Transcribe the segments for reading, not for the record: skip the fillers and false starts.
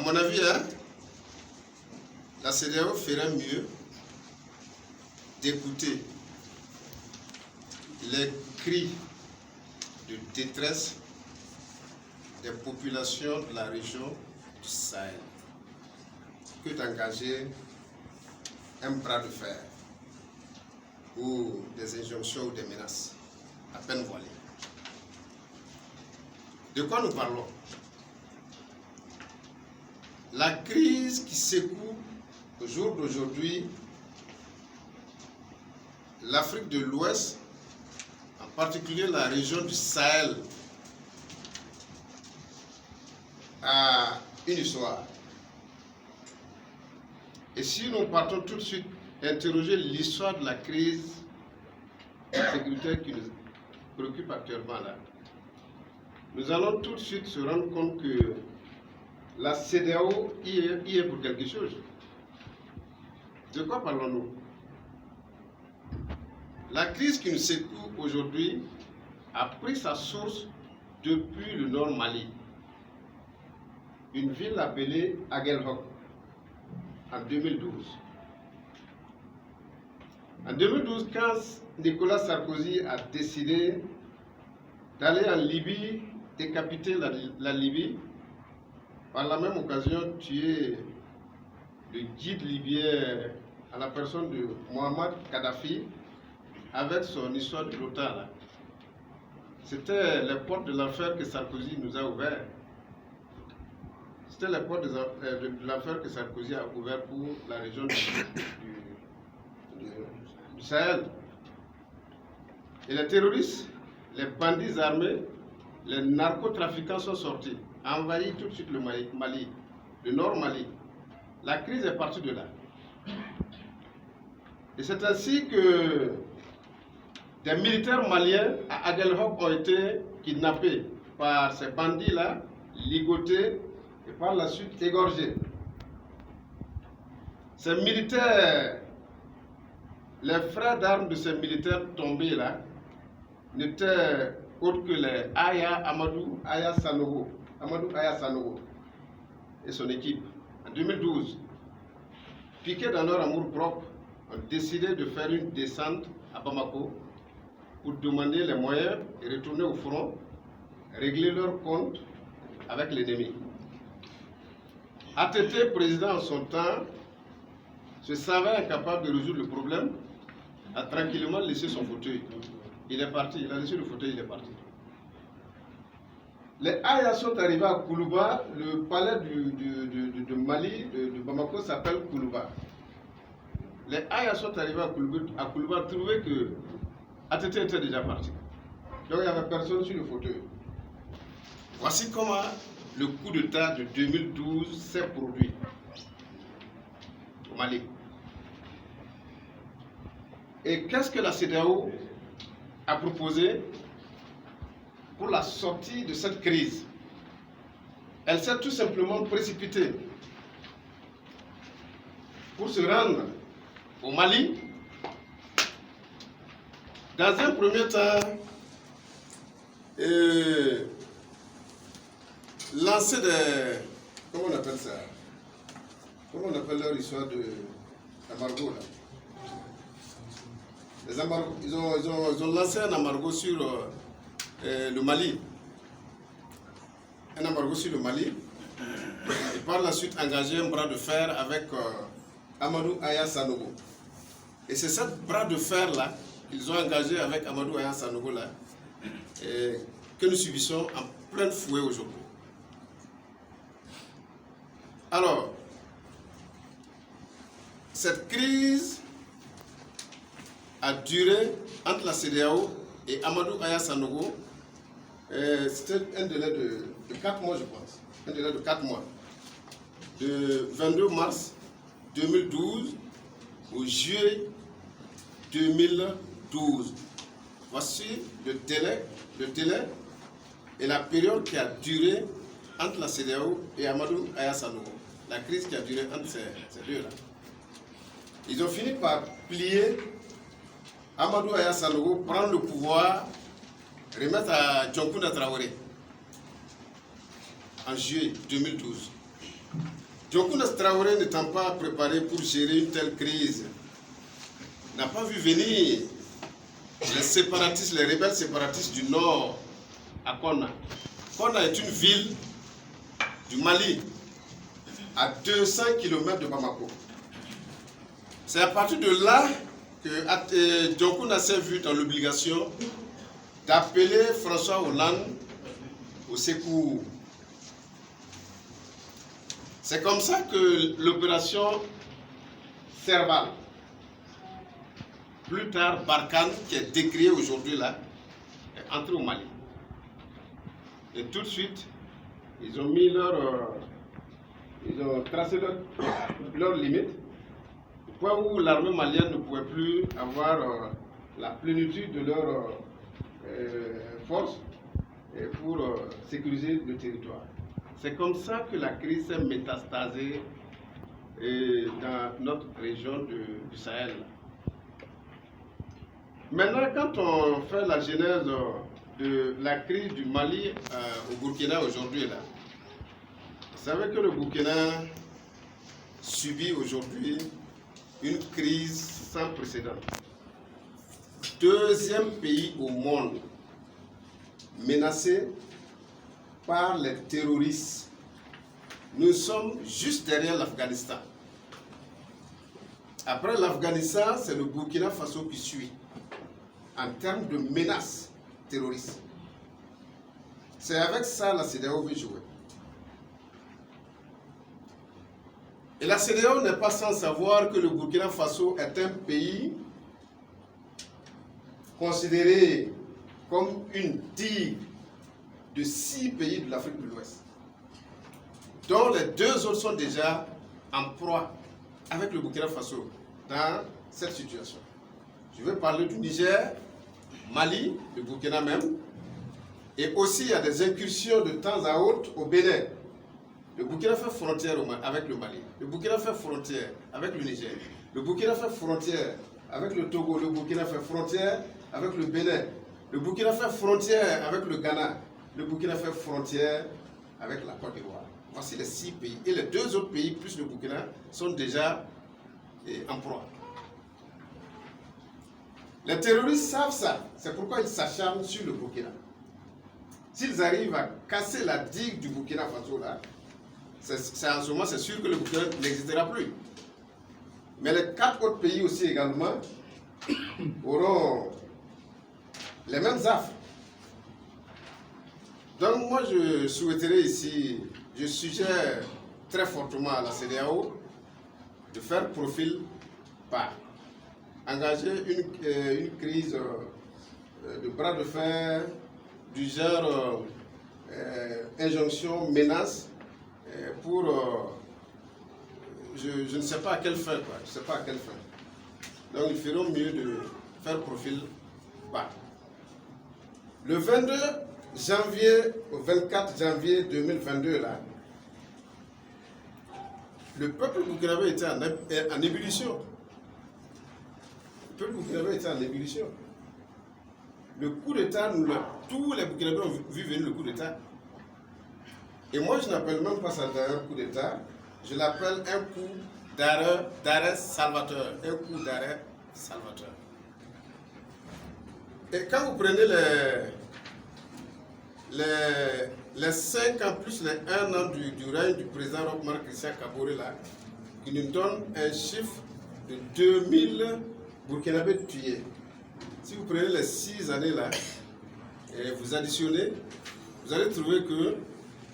mon avis, hein, la CEDEAO ferait mieux d'écouter les cris de détresse des populations de la région du Sahel que d'engager un bras de fer ou des injonctions ou des menaces à peine voilées. De quoi nous parlons? La crise qui secoue au jour d'aujourd'hui l'Afrique de l'Ouest, en particulier la région du Sahel, a une histoire. Et si nous partons tout de suite interroger l'histoire de la crise sécuritaire qui nous préoccupe actuellement là, nous allons tout de suite se rendre compte que la CEDEAO y est pour quelque chose. De quoi parlons-nous? La crise qui nous secoue aujourd'hui a pris sa source depuis le nord Mali, une ville appelée Aguelhok, en 2012. En 2012, quand Nicolas Sarkozy a décidé d'aller en Libye, décapiter la Libye, par la même occasion tuer le guide libyen à la personne de Mohamed Kadhafi avec son histoire de l'OTAN. C'était les portes de l'enfer que Sarkozy nous a ouvertes. C'était les portes de l'enfer que Sarkozy a ouvert pour la région du Sahel. Et les terroristes, les bandits armés, les narcotrafiquants sont sortis, envahis tout de suite le Mali, le nord Mali. La crise est partie de là. Et c'est ainsi que des militaires maliens à Aguelhok ont été kidnappés par ces bandits-là, ligotés et par la suite égorgés. Ces militaires, les frères d'armes de ces militaires tombés là, n'étaient autres que les Amadou Aya Sanogo et son équipe. En 2012, piqués dans leur amour-propre, ont décidé de faire une descente à Bamako pour demander les moyens et retourner au front, régler leur compte avec l'ennemi. ATT, président en son temps, se savait incapable de résoudre le problème, a tranquillement laissé son fauteuil. Il est parti, il a laissé le fauteuil, il est parti. Les Aya sont arrivés à Koulouba, le palais de Mali, de Bamako s'appelle Koulouba. Les Aya sont arrivés à Koulouba, trouvaient que ATT était déjà parti. Donc il n'y avait personne sur le fauteuil. Voici comment le coup d'État de 2012 s'est produit au Mali. Et qu'est-ce que la CEDEAO a proposé pour la sortie de cette crise? Elle s'est tout simplement précipitée pour se rendre au Mali. Dans un premier temps, lancer des... Comment on appelle ça? Comment on appelle leur histoire d'embargo là? Les embargos, ils ont lancé un embargo sur le Mali. Un embargo sur le Mali. Et par la suite engagé un bras de fer avec Amadou Aya Sanogo. Et c'est ce bras de fer là qu'ils ont engagé avec Amadou Aya Sanogo là que nous subissons en plein fouet aujourd'hui. Alors, cette crise a duré entre la CEDEAO et Amadou Aya Sanogo. C'était un délai de 4 mois, je pense. Un délai de 4 mois. De 22 mars 2012 au juillet 2012. Voici le délai et la période qui a duré entre la CEDEAO et Amadou Aya Sanogo. La crise qui a duré entre ces deux-là. Ils ont fini par plier. Amadou Aya Sanogo prend le pouvoir, remettre à Dioncounda Traoré en juillet 2012. Dioncounda Traoré n'étant pas préparé pour gérer une telle crise, n'a pas vu venir les séparatistes, les rebelles séparatistes du nord à Konna. Konna est une ville du Mali à 200 km de Bamako. C'est à partir de là que Dioncounda s'est vu dans l'obligation d'appeler François Hollande au secours. C'est comme ça que l'opération Serval, plus tard Barkhane, qui est décriée aujourd'hui là, est entrée au Mali. Et tout de suite, ils ont mis ils ont tracé leurs limites, au point où l'armée malienne ne pouvait plus avoir la plénitude de leurs forces pour sécuriser le territoire. C'est comme ça que la crise s'est métastasée dans notre région du Sahel. Maintenant, quand on fait la genèse de la crise du Mali au Burkina aujourd'hui, vous savez que le Burkina subit aujourd'hui une crise sans précédent. Deuxième pays au monde menacé par les terroristes. Nous sommes juste derrière l'Afghanistan. Après l'Afghanistan, c'est le Burkina Faso qui suit en termes de menaces terroristes. C'est avec ça la CEDEAO veut jouer. Et la CEDEAO n'est pas sans savoir que le Burkina Faso est un pays considéré comme une tigre de 6 pays de l'Afrique de l'Ouest, dont les 2 autres sont déjà en proie avec le Burkina Faso dans cette situation. Je vais parler du Niger, Mali, le Burkina même, et aussi il y a des incursions de temps à autre au Bénin. Le Burkina fait frontière avec le Mali, le Burkina fait frontière avec le Niger, le Burkina fait frontière avec le Togo, le Burkina fait frontière avec le Bénin, le Burkina fait frontière avec le Ghana, le Burkina fait frontière avec la Côte d'Ivoire. Voici les 6 pays. Et les 2 autres pays, plus le Burkina, sont déjà en proie. Les terroristes savent ça. C'est pourquoi ils s'acharnent sur le Burkina. S'ils arrivent à casser la digue du Burkina Faso, là, en ce moment, c'est sûr que le Burkina n'existera plus. Mais les 4 autres pays aussi également auront les mêmes affres. Donc moi, je souhaiterais ici, je suggère très fortement à la CEDEAO de faire profil bas, engager une crise de bras de fer du genre injonction, menace, pour je ne sais pas à quelle fin, quoi. Je ne sais pas à quelle fin. Donc ils feront mieux de faire profil bas. Le 22 janvier au 24 janvier 2022, là, le peuple burkinabé était en ébullition. Le peuple burkinabé était en ébullition. Le coup d'État, tous les Burkinabés ont vu venir le coup d'État. Et moi, je n'appelle même pas ça un coup d'État, je l'appelle un coup d'arrêt salvateur. Un coup d'arrêt salvateur. Et quand vous prenez les 5 ans plus les 1 an du règne du président Roch-Marc Christian Kaboré, là, qui nous donne un chiffre de 2000 Burkinabés tués. Si vous prenez les 6 années là, et vous additionnez, vous allez trouver que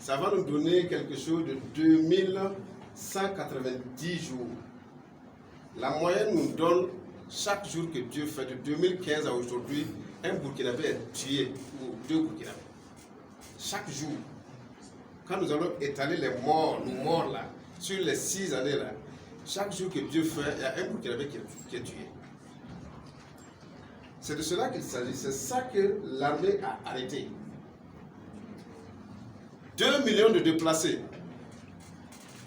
ça va nous donner quelque chose de 2190 jours. La moyenne nous donne, chaque jour que Dieu fait, de 2015 à aujourd'hui, un Burkinabé est tué, ou 2 Burkinabés. Chaque jour, quand nous allons étaler les morts, nos morts là, sur les 6 années là, chaque jour que Dieu fait, il y a un Burkinabé qui est tué. C'est de cela qu'il s'agit, c'est ça que l'armée a arrêté. 2 millions de déplacés.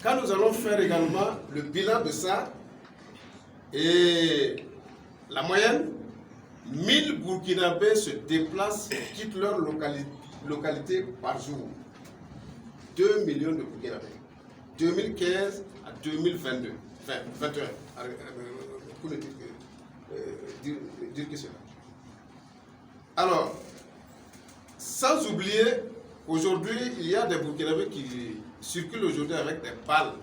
Quand nous allons faire également le bilan de ça, et la moyenne, 1000 Burkinabés se déplacent, quittent leur localité par jour. 2 millions de Burkinabés. 2015 à 2022. Enfin, 21. Pour ne dire que cela. Alors, sans oublier, aujourd'hui, il y a des Burkinabés qui circulent aujourd'hui avec des balles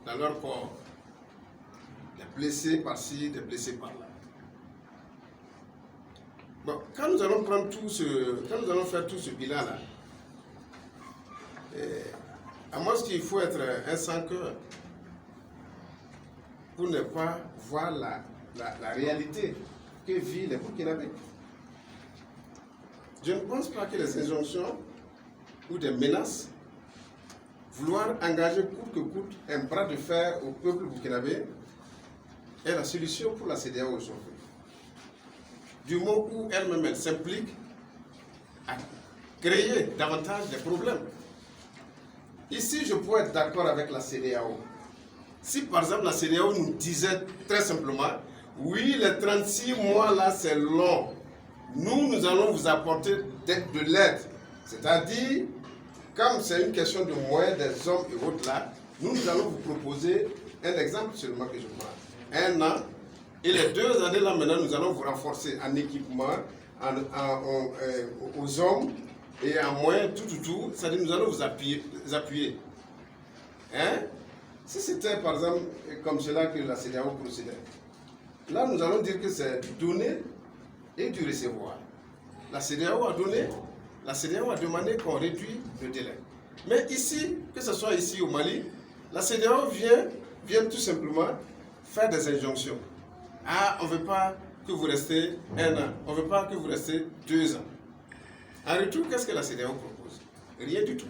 dans leur corps. Des blessés par-ci, des blessés par-là. Bon, quand nous allons faire tout ce bilan-là, à moins qu'il faut être un sans-cœur pour ne pas voir la réalité que vivent les Burkinabés. Je ne pense pas que les injonctions ou des menaces, vouloir engager coûte que coûte un bras de fer au peuple burkinabé est la solution pour la CEDEAO aujourd'hui. Du moment où elle-même elle s'implique à créer davantage de problèmes. Ici, je pourrais être d'accord avec la CEDEAO. Si par exemple la CEDEAO nous disait très simplement, oui, les 36 mois là c'est long, nous allons vous apporter de l'aide. C'est-à-dire, comme c'est une question de moyens des hommes et autres là, nous allons vous proposer un exemple seulement que je prends. 1 an, et les 2 années là maintenant, nous allons vous renforcer en équipement, aux hommes et en moyens, tout. C'est-à-dire, nous allons vous appuyer. Hein? Si c'était par exemple comme cela que la CEDEAO procédait, là nous allons dire que c'est du donner et du recevoir. La CEDEAO a donné, la CEDEAO a demandé qu'on réduise le délai. Mais ici, que ce soit ici au Mali, la CEDEAO vient tout simplement faire des injonctions. Ah, on ne veut pas que vous restez 1 an, on ne veut pas que vous restez 2 ans. En retour, qu'est-ce que la CEDEAO propose? Rien du tout.